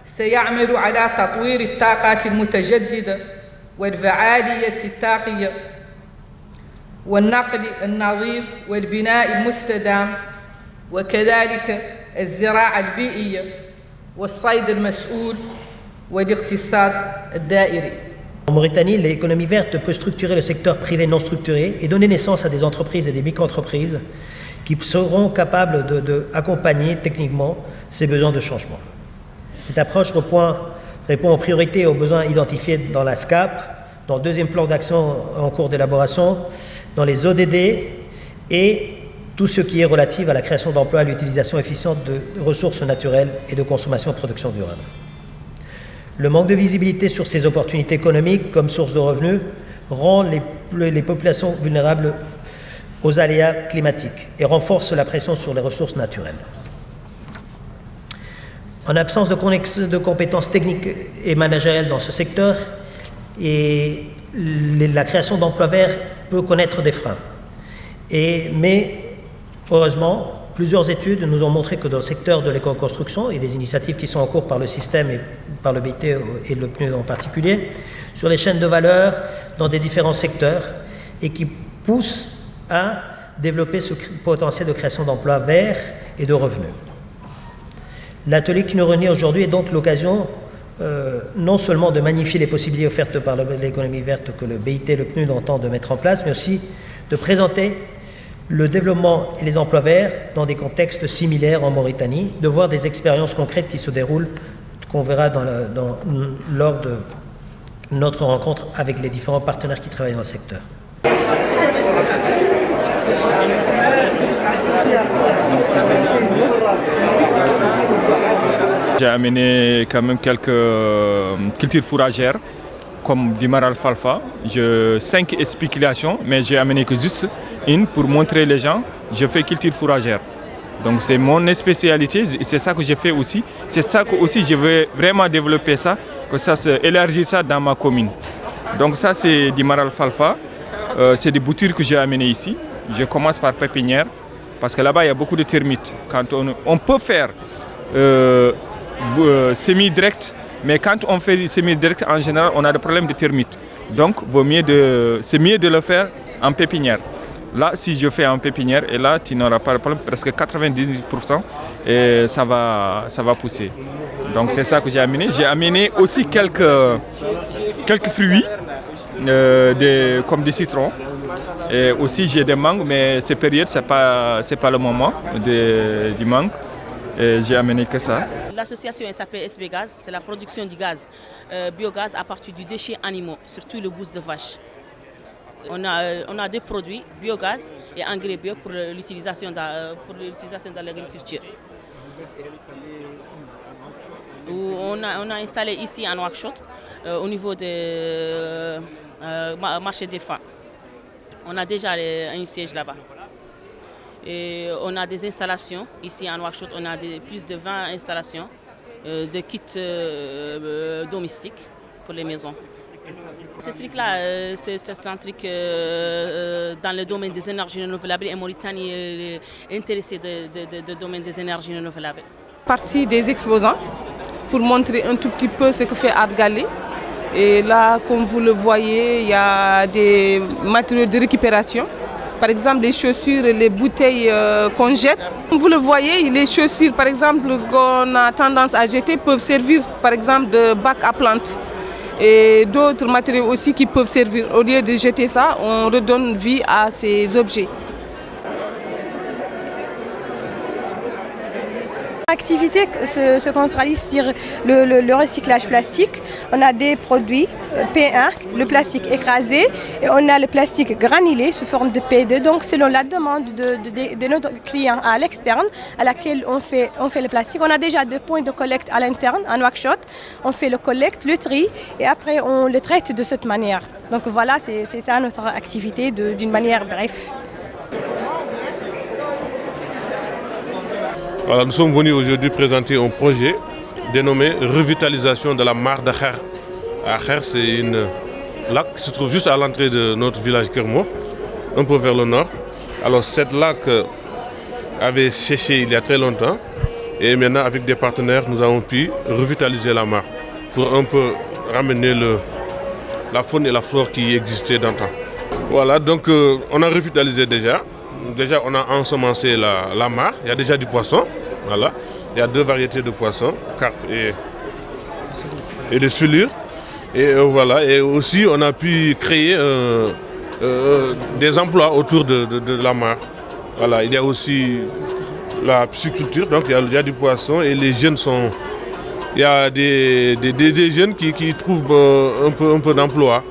سيعمل على تطوير الطاقات المتجددة والفعالية الطاقية والنقل النظيف والبناء المستدام وكذلك الزراعة البيئية والصيد المسؤول والاقتصاد الدائري. En Mauritanie, l'économie verte peut structurer le secteur privé non structuré et donner naissance à des entreprises et des micro-entreprises qui seront capables d'accompagner techniquement ces besoins de changement. Cette approche répond en priorité aux besoins identifiés dans la SCAP, dans le deuxième plan d'action en cours d'élaboration, dans les ODD et tout ce qui est relatif à la création d'emplois et à l'utilisation efficiente de ressources naturelles et de consommation et production durable. Le manque de visibilité sur ces opportunités économiques comme source de revenus rend les populations vulnérables aux aléas climatiques et renforce la pression sur les ressources naturelles. En absence de compétences techniques et managériales dans ce secteur, la création d'emplois verts peut connaître des freins. Mais heureusement, plusieurs études nous ont montré que dans le secteur de l'éco-construction et les initiatives qui sont en cours par le système et par le BIT et le PNUD en particulier, sur les chaînes de valeur dans des différents secteurs et qui poussent à développer ce potentiel de création d'emplois verts et de revenus. L'atelier qui nous réunit aujourd'hui est donc l'occasion non seulement de magnifier les possibilités offertes par l'économie verte que le BIT et le PNUD entendent mettre en place, mais aussi de présenter le développement et les emplois verts dans des contextes similaires en Mauritanie, de voir des expériences concrètes qui se déroulent, qu'on verra lors de notre rencontre avec les différents partenaires qui travaillent dans le secteur. J'ai amené quand même quelques cultures fourragères comme du maralfalfa, 5 spéculations, mais j'ai amené que juste une pour montrer les gens, je fais culture fourragère. Donc c'est mon spécialité, c'est ça que je fais aussi. C'est ça que aussi je veux vraiment développer ça, que ça élargir ça dans ma commune. Donc ça c'est du maralfalfa, c'est des boutures que j'ai amenées ici. Je commence par pépinière, parce que là-bas il y a beaucoup de termites. Quand on peut faire semi-direct, mais quand on fait semi-direct, en général, on a des problèmes de termites. Donc, c'est mieux de le faire en pépinière. Là, si je fais en pépinière, et là, tu n'auras pas de problème, presque 98%, et ça va pousser. Donc, c'est ça que j'ai amené. J'ai amené aussi quelques fruits, comme des citrons. Et aussi, j'ai des mangues, mais ces périodes, ce n'est pas le moment du mangue. Et j'ai amené que ça. L'association s'appelle SB Gaz, c'est la production du gaz, biogaz à partir du déchet animaux, surtout le bouse de vache. On a des produits, biogaz et engrais bio pour l'utilisation dans l'agriculture. On a installé ici en Nouakchott, au niveau du marché des femmes. On a déjà un siège là-bas. Et on a des installations ici en Nouakchott, on a plus de 20 installations de kits domestiques pour les maisons. Ce truc-là, c'est un truc dans le domaine des énergies renouvelables et Mauritanie est intéressée du domaine des énergies renouvelables. Partie des exposants pour montrer un tout petit peu ce que fait Art Galé. Et là, comme vous le voyez, il y a des matériaux de récupération. Par exemple, les chaussures, les bouteilles qu'on jette. Comme vous le voyez, les chaussures, par exemple, qu'on a tendance à jeter, peuvent servir, par exemple, de bac à plantes. Et d'autres matériaux aussi qui peuvent servir. Au lieu de jeter ça, on redonne vie à ces objets. L'activité se centralise sur le recyclage plastique. On a des produits P1, le plastique écrasé, et on a le plastique granulé sous forme de P2. Donc selon la demande de notre client à l'externe, à laquelle on fait le plastique, on a déjà 2 points de collecte à l'interne, à Nouakchott. On fait le collecte, le tri, et après on le traite de cette manière. Donc voilà, c'est ça notre activité d'une manière bref. Voilà, nous sommes venus aujourd'hui présenter un projet dénommé Revitalisation de la mare d'Akher. Akher, c'est un lac qui se trouve juste à l'entrée de notre village Kermo, un peu vers le nord. Alors cette lac avait séché il y a très longtemps Et maintenant, avec des partenaires, nous avons pu revitaliser la mare pour un peu ramener la faune et la flore qui existaient d'antan. Voilà, donc on a revitalisé déjà. Déjà, on a ensemencé la mare. Il y a déjà du poisson. Voilà. Il y a 2 variétés de poissons, carpe et de silure. Et voilà. Et aussi, on a pu créer des emplois autour de la mare. Voilà. Il y a aussi la pisciculture, donc il y a du poisson et les jeunes sont... Il y a des jeunes qui trouvent un peu d'emploi.